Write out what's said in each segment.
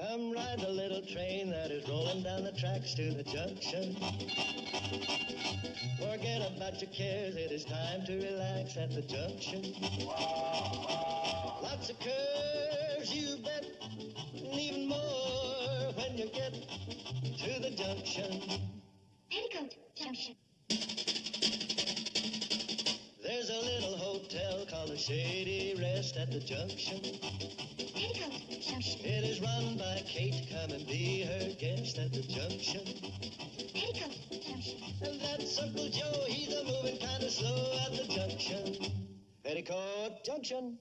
Come ride the little train that is rolling down the tracks to the junction. Forget about your cares, it is time to relax at the junction. Lots of curves, you bet, and even more when you get to the junction. Petticoat Junction. There's a little hotel called the Shady Rest at the junction. Petticoat Junction. It is run by Kate, come and be her guest at the junction. Petticoat Junction. And that's Uncle Joe, he's a moving kind of slow at the junction. Petticoat Junction.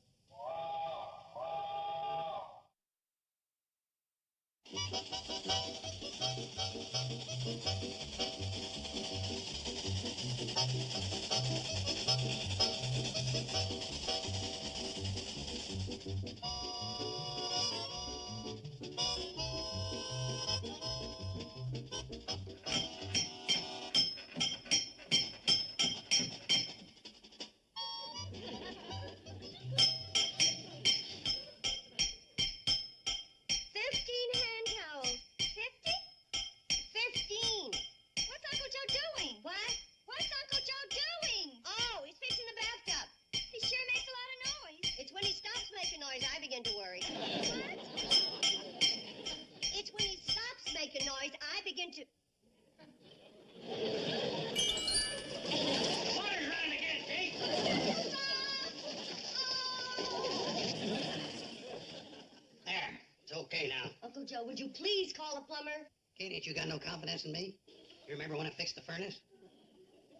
Uncle Joe, would you please call a plumber? Kate, ain't you got no confidence in me? You remember when I fixed the furnace?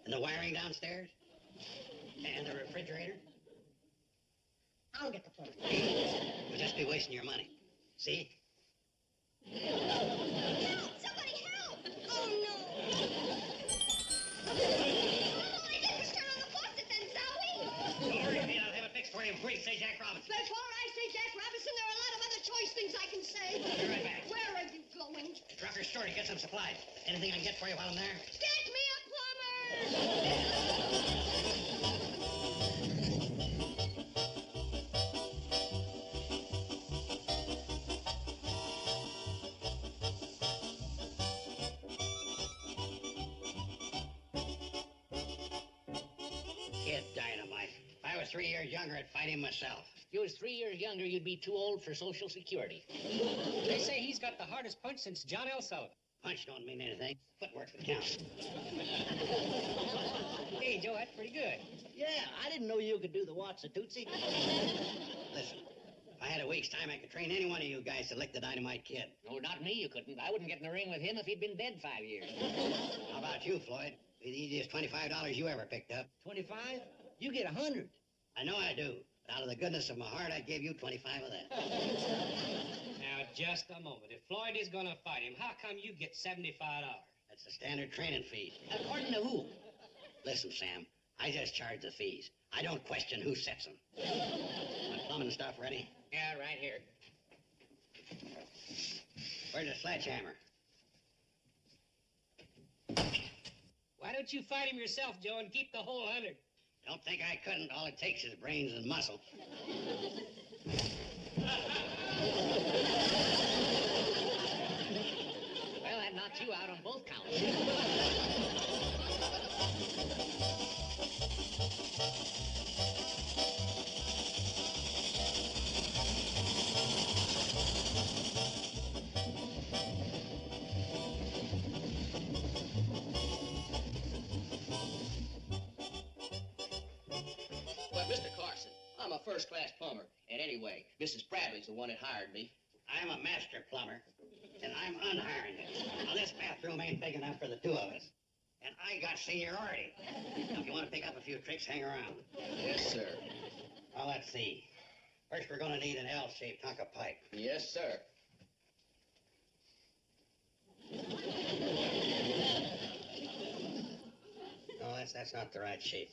And the wiring downstairs? And the refrigerator? I'll get the plumber. You'll just be wasting your money. See? Help! Somebody help! Oh, no. All I did was turn on the faucet then, Zowie. Don't worry, Kate, I'll have it fixed for you before you say Jack Robinson. Before I say Jack Robinson, there are a lot of other choice things I can say. I'll be right back. Where are you going? Drucker's store to get some supplies. Anything I can get for you while I'm there? Get me a plumber! Kid Dynamite. If I was 3 years younger, I'd fight him myself. If you was 3 years younger, you'd be too old for Social Security. They say he's got the hardest punch since John L. Sullivan. Punch don't mean anything. Footwork's what counts. Hey, Joe, that's pretty good. Yeah, I didn't know you could do the Watts of Tootsie. Listen, if I had a week's time, I could train any one of you guys to lick the Dynamite Kid. No, not me, you couldn't. I wouldn't get in the ring with him if he'd been dead 5 years. How about you, Floyd? Be the easiest $25 you ever picked up. 25? You get 100. I know I do. But out of the goodness of my heart, I'd give you 25 of that. Now, just a moment. If Floyd is going to fight him, how come you get $75? That's the standard training fee. According to who? Listen, Sam, I just charge the fees. I don't question who sets them. My plumbing stuff ready? Yeah, right here. Where's the sledgehammer? Why don't you fight him yourself, Joe, and keep the whole 100? Don't think I couldn't. All it takes is brains and muscle. Well, that knocks you out on both counts. But, Mr. Carson, I'm a first-class plumber. And anyway, Mrs. Bradley's the one that hired me. I'm a master plumber, and I'm unhiring it. Now, this bathroom ain't big enough for the two of us. And I got seniority. Now, if you want to pick up a few tricks, hang around. Yes, sir. Well, let's see. First, we're going to need an L-shaped hunk of pipe. Yes, sir. No, that's not the right shape.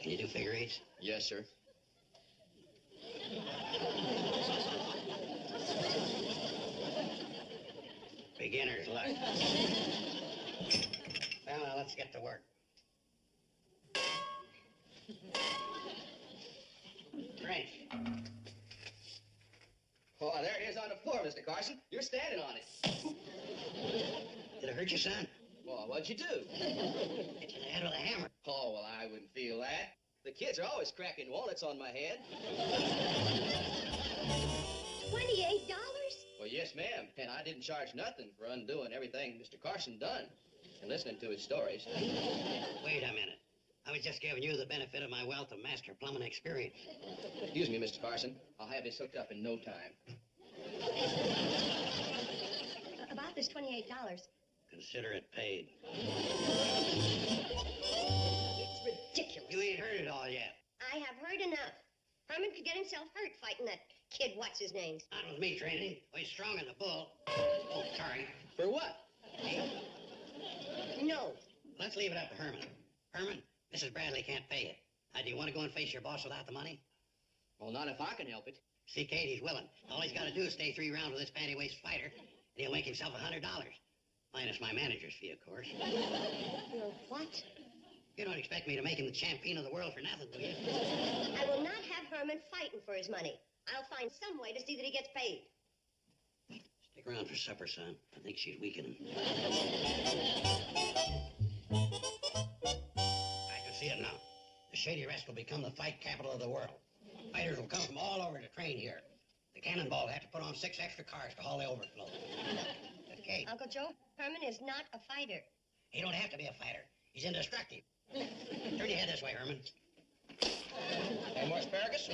Can you do figure eights? Yes, sir. Beginner's luck. Well, now let's get to work. strength. Oh, there it is on the floor, Mr. Carson. You're standing on it. Did it hurt you, son? Well, what'd you do? Hit you in the head with a hammer. Oh, well, I wouldn't feel that. The kids are always cracking walnuts on my head. $28? Well, yes, ma'am. And I didn't charge nothing for undoing everything Mr. Carson done and listening to his stories. Wait a minute. I was just giving you the benefit of my wealth of master plumbing experience. Excuse me, Mr. Carson. I'll have this hooked up in no time. About this $28. Consider it paid. It's ridiculous. You ain't heard it all yet. I have heard enough. Herman could get himself hurt fighting that kid, what's his name? Not with me training. He's strong in the bull. Oh, sorry. For what? No. Let's leave it up to Herman. Herman, Mrs. Bradley can't pay you. Now, do you want to go and face your boss without the money? Well, not if I can help it. See, Kate, he's willing. All he's got to do is stay 3 rounds with this panty-waist fighter, and he'll make himself $100. Minus my manager's fee, of course. Your what? You don't expect me to make him the champion of the world for nothing, do you? I will not have Herman fighting for his money. I'll find some way to see that he gets paid. Stick around for supper, son. I think she's weakening. I can see it now. The Shady Rest will become the fight capital of the world. Fighters will come from all over to train here. The Cannonball will have to put on 6 extra cars to haul the overflow. But Kate, Uncle Joe, Herman is not a fighter. he don't have to be a fighter. He's indestructible. Turn your head this way, Herman. Any more asparagus?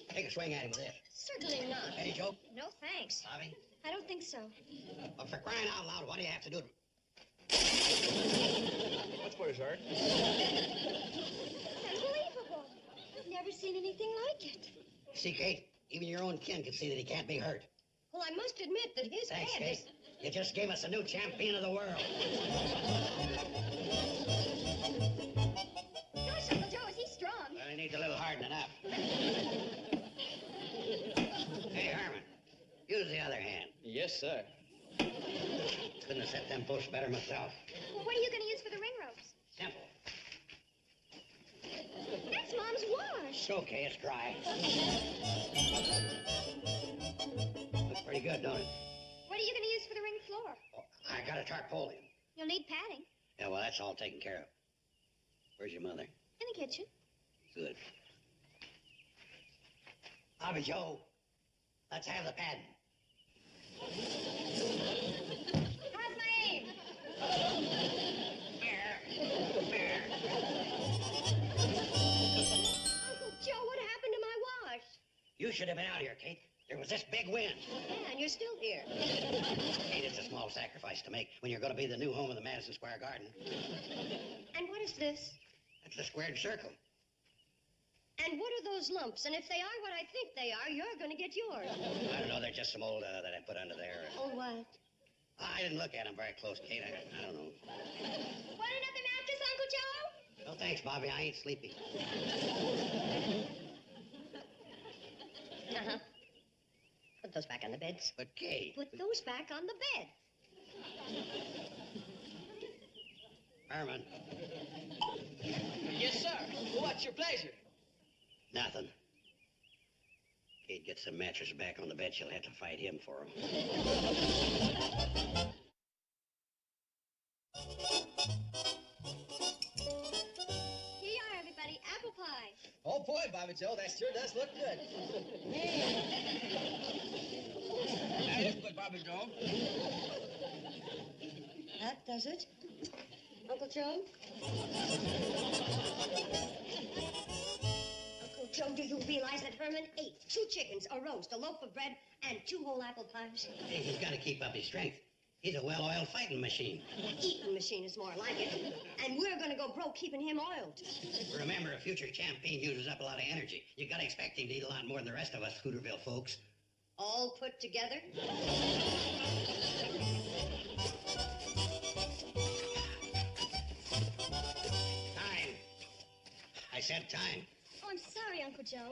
Take a swing at him with this. Certainly not. Hey, Joe? No, thanks. Bobby? I don't think so. Well, for crying out loud, what do you have to do? What's for dessert? Unbelievable. I've never seen anything like it. See, Kate, even your own kin can see that he can't be hurt. Well, I must admit that his Thanks, head Kate. is... You just gave us a new champion of the world. Gosh, Uncle Joe, is he strong? Well, he needs a little hardening up. Hey, Herman, use the other hand. Yes, sir. Couldn't have set them posts better myself. Well, what are you going to use for the ring ropes? Simple. That's Mom's wash. It's okay, it's dry. Looks pretty good, don't it? What are you going to use for the ring floor? Oh, I got a tarpaulin. You'll need padding. Yeah, well, that's all taken care of. Where's your mother? In the kitchen. Good. Bobby Joe, let's have the padding. How's my aim? Uncle Joe, what happened to my wash? You should have been out here, Kate. There was this big wind. Yeah, and you're still here. Kate, it's a small sacrifice to make when you're going to be the new home of the Madison Square Garden. And what is this? That's the squared circle. And what are those lumps? And if they are what I think they are, you're going to get yours. I don't know. They're just some old that I put under there. Oh, what? I didn't look at them very close, Kate. I don't know. Want another mattress, Uncle Joe? No, thanks, Bobby. I ain't sleepy. Uh-huh. Put those back on the beds. But, Kate... Put those back on the bed. Herman, Yes, sir. What's your pleasure? nothing. Kate gets the mattress back on the bed. She'll have to fight him for them. Here you are, everybody. Apple pie. Oh, boy, Bobby Joe, that sure does look good. That is good, Bobby Joe. That does it. Uncle Joe? Uncle Joe, do you realize that Herman ate 2 chickens, a roast, a loaf of bread, and 2 whole apple pies? Hey, he's got to keep up his strength. He's a well-oiled fighting machine. Eating machine is more like it. And we're going to go broke keeping him oiled. Remember, a future champion uses up a lot of energy. You got to expect him to eat a lot more than the rest of us Hooterville folks. All put together? Time. I said time. Oh, I'm sorry, Uncle Joe.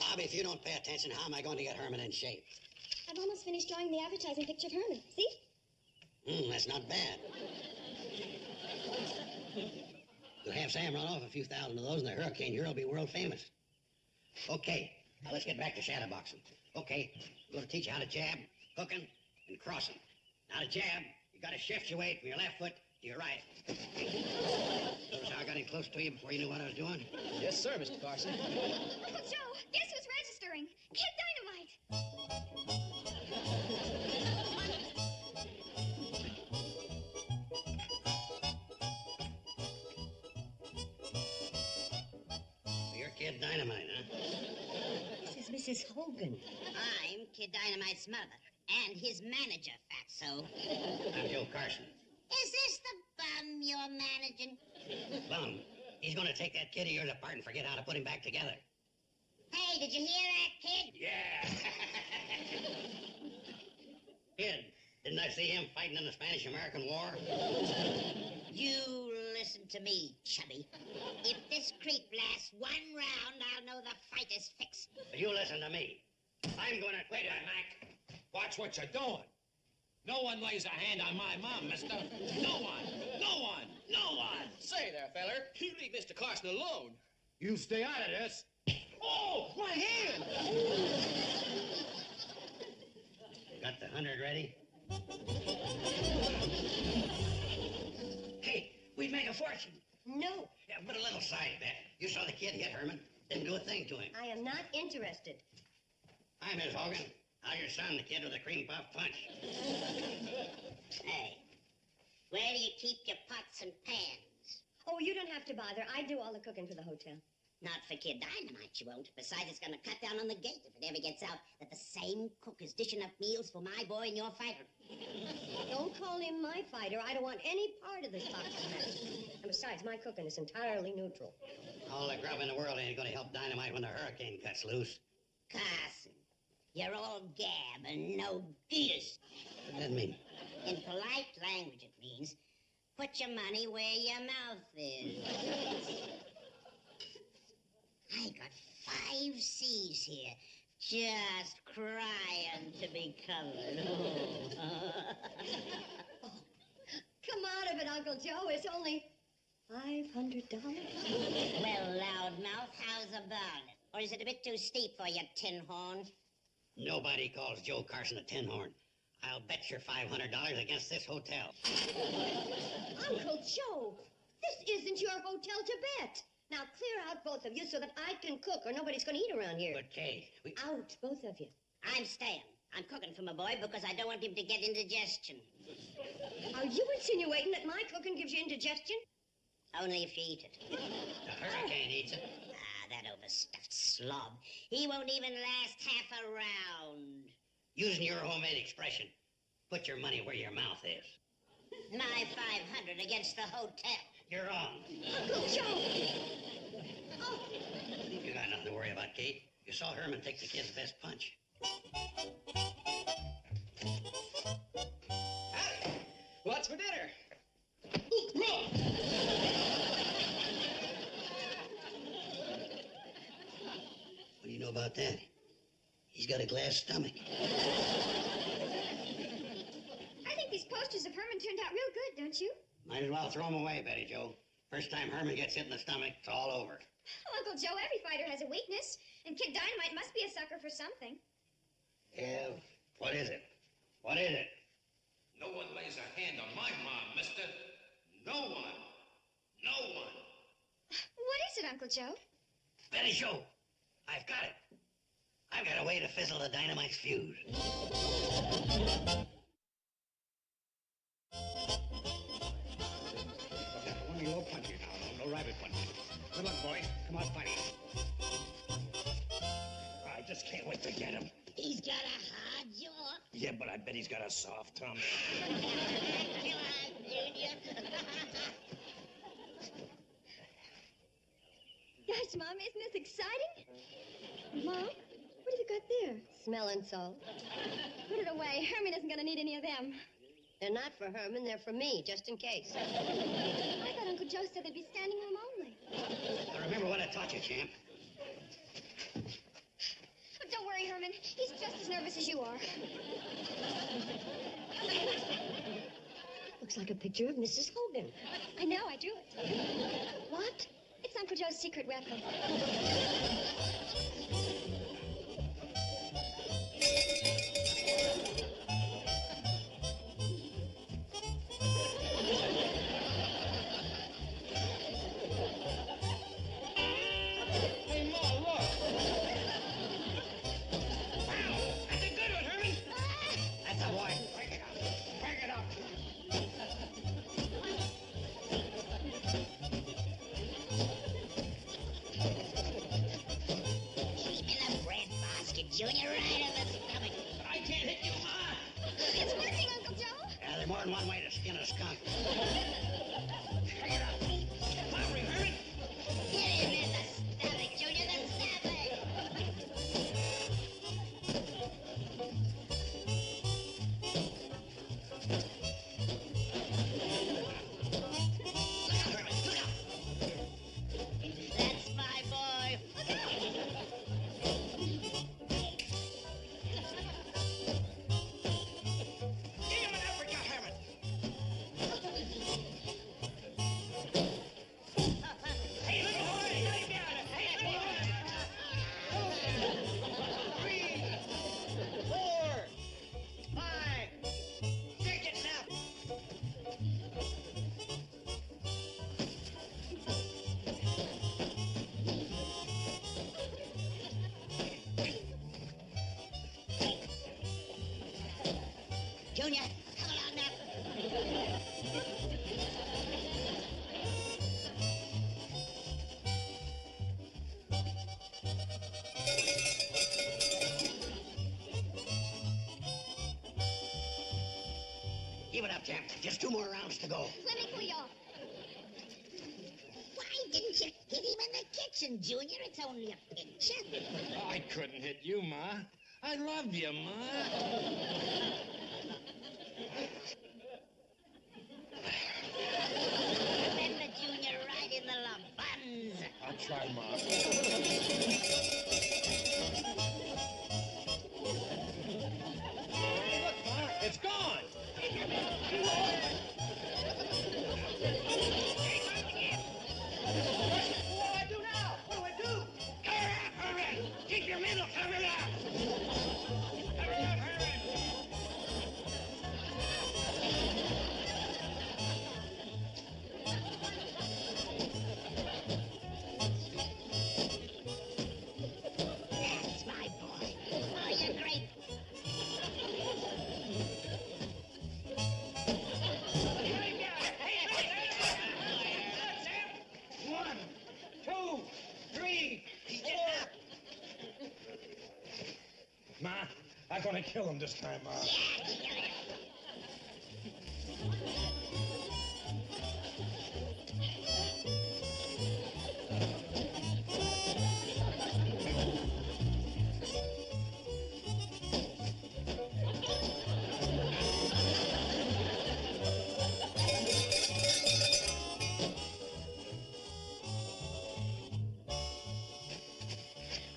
Bobby, if you don't pay attention, how am I going to get Herman in shape? I've almost finished drawing the advertising picture of Herman. See? That's not bad. We'll have Sam run off a few thousand of those, and the hurricane here will be world famous. Okay, now let's get back to shadowboxing. Okay, I'm going to teach you how to jab, hooking, and crossing. Now to jab, you got to shift your weight from your left foot to your right. Notice how I got in close to you before you knew what I was doing? Yes, sir, Mr. Carson. Uncle Joe, guess who's registering? Kid Dynamite. So you're Kid Dynamite, huh? This is Mrs. Hogan. I'm Kid Dynamite's mother and his manager, Fatso. I'm Joe Carson. Is this the bum you're managing? Bum, he's going to take that kid of yours apart and forget how to put him back together. Hey, did you hear that, kid? Yeah. Kid, didn't I see him fighting in the Spanish-American War? You listen to me, chubby. If this creep lasts one round, I'll know the fight is fixed. But you listen to me. I'm going to quit it, Mac. Watch what you're doing. No one lays a hand on my mom, mister. No one. No one. No one. Say there, feller. You leave Mr. Carson alone. You stay out of this. Oh, my hand! Got the 100 ready? Hey, we'd make a fortune. No, Yeah, but a little side bet. You saw the kid hit Herman. Didn't do a thing to him. I am not interested. Hi, Miss Hogan. How's your son, the kid with the cream puff punch? Hey, where do you keep your pots and pans? Oh, you don't have to bother. I do all the cooking for the hotel. Not for Kid Dynamite, you won't. Besides, it's gonna cut down on the gate if it ever gets out that the same cook is dishing up meals for my boy and your fighter. Don't call him my fighter. I don't want any part of this boxing match. And besides, my cooking is entirely neutral. All the grub in the world ain't going to help Dynamite when the hurricane cuts loose. Carson, you're all gab and no geeters. What does that mean? In polite language, it means put your money where your mouth is. I got 5 C's here, just crying to be covered. Come out of it, Uncle Joe. It's only $500. Well, loudmouth, how's about it? Or is it a bit too steep for you, tin horn? Nobody calls Joe Carson a tin horn. I'll bet your $500 against this hotel. Uncle Joe, this isn't your hotel to bet. Now clear out, both of you, so that I can cook, or nobody's going to eat around here. But, Kay, we... Out, both of you. I'm staying. I'm cooking for my boy because I don't want him to get indigestion. Are you insinuating that my cooking gives you indigestion? Only if you eat it. The hurricane eats it. Ah, that overstuffed slob. He won't even last half a round. Using your homemade expression, put your money where your mouth is. My 500 against the hotel. You're on. Uncle Joe! Oh, You got nothing to worry about, Kate. You saw Herman take the kid's best punch. What's for dinner? What do you know about that? He's got a glass stomach. I think these posters of Herman turned out real good, don't you? Might as well throw him away, Betty Jo. First time Herman gets hit in the stomach, it's all over. Well, Uncle Joe, every fighter has a weakness, and Kid Dynamite must be a sucker for something. Yeah, what is it? What is it? No one lays a hand on my mom, mister. No one. No one. What is it, Uncle Joe? Betty Jo, I've got it. I've got a way to fizzle the Dynamite's fuse. One low punches now, no rabbit punches. Good luck, boys. Come on, fighting. I just can't wait to get him. He's got a hard jaw. Yeah, but I bet he's got a soft tongue. Come on, Junior. Gosh, Mom, isn't this exciting? Mom, what have you got there? smelling salt. Put it away. Herman isn't going to need any of them. They're not for Herman, they're for me, just in case. I thought Uncle Joe said they'd be standing room only. Now remember what I taught you, champ. But don't worry, Herman. He's just as nervous as you are. Look, looks like a picture of Mrs. Hogan. I know, I drew it. What? It's Uncle Joe's secret weapon. Hey, Ma, look. Wow, that's a good one, Herman. That's a boy. Break it up. Break it up. Hit him in the bread basket, Junior, right in the stomach. I can't hit you, Ma. It's working, Uncle Joe. Yeah, there's more than one way to skin a skunk. Break it up. Clobbery, Herman. Hit him in the stomach, Junior, the stomach. That's my boy. Give him an uppercut, Herman. Hey, little boy, let him down. Hey, little boy. 3, 4, 5, 6, it's up. Junior, come along now. Give it up, champ. Just 2 more rounds to go. Let me pull you off. Why didn't you hit him in the kitchen, Junior? It's only a picture. I couldn't hit you, Ma. I love you, Ma. Remember, Junior, right in the lump buns. I'll try, Ma. Look, Ma, it's gone. What do I do now? What do I do? Hurry up, Herman! Keep your middle covered up! Hurry up, Herman! That's my boy. Oh, you're great. One, two, three, four. Ma, I'm gonna kill him this time, Ma. Yeah, kill him.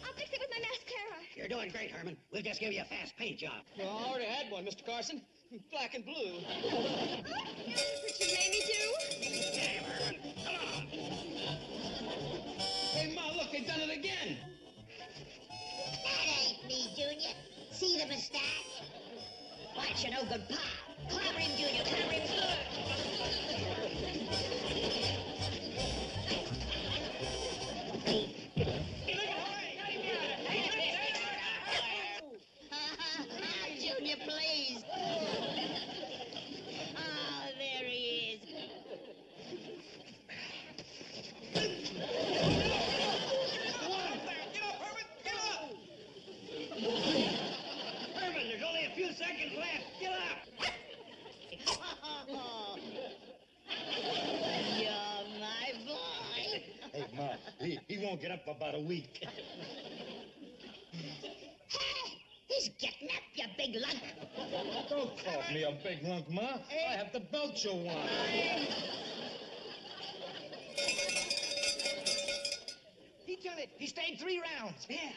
I'll fix it with my mascara. You're doing great, Herman. We'll just give you a fast paint job. Well, I already had one, Mr. Carson. Black and blue. Oh, that's what you made me do. Damn, Herman. Come on. Hey, Ma, look, they've done it again. That ain't me, Junior. See the mustache? Watch your no good pa. Clobber him, Junior. Clobber him good. Junior, please. Oh, there he is. Herman, there's only a few seconds left. Get up. You're my boy. Hey, Ma, he won't get up for about a week. Hey, he's getting up, you big lunk. Don't call me a big lunk, Ma. I have to belt you one. He done it. He stayed 3 rounds. Yeah.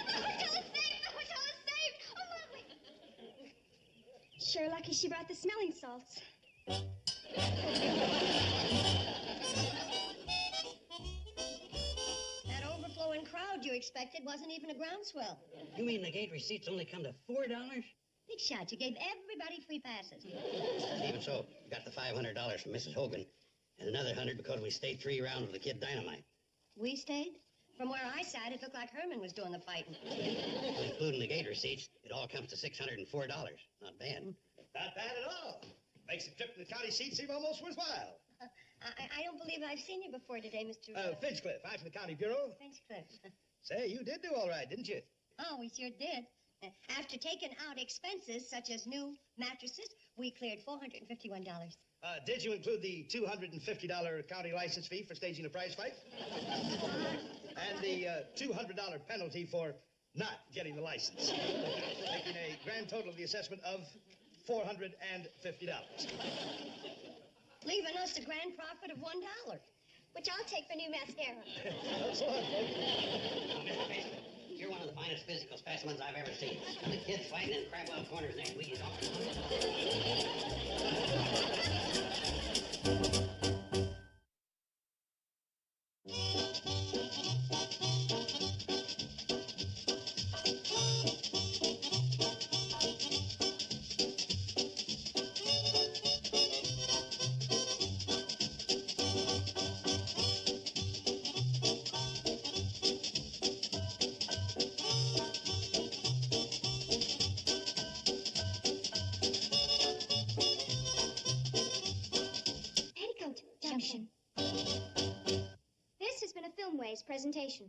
The hotel is safe! The hotel is safe! Oh, lovely! Sure lucky she brought the smelling salts. That overflowing crowd you expected wasn't even a groundswell. You mean the gate receipts only come to $4? Big shot, you gave everybody free passes. Even so, we got the $500 from Mrs. Hogan, and another 100 because we stayed 3 rounds with the kid Dynamite. We stayed? From where I sat, it looked like Herman was doing the fighting. Well, including the gate receipts, it all comes to $604. Not bad. Not bad at all. Makes the trip to the county seat seem almost worthwhile. I don't believe I've seen you before today, Mr. Finchcliffe, I'm from the county bureau. Finchcliffe. Say, you did do all right, didn't you? Oh, we sure did. After taking out expenses such as new mattresses, we cleared $451. Did you include the $250 county license fee for staging a prize fight? And the $200 penalty for not getting the license, making a grand total of the assessment of $450. Leaving us a grand profit of $1. Which I'll take for new mascara. So long, folks. Mr. Paisley, you're one of the finest physical specimens I've ever seen. The kids fighting in crab-well corners next week is all. Petticoat Junction. This has been a Filmways presentation.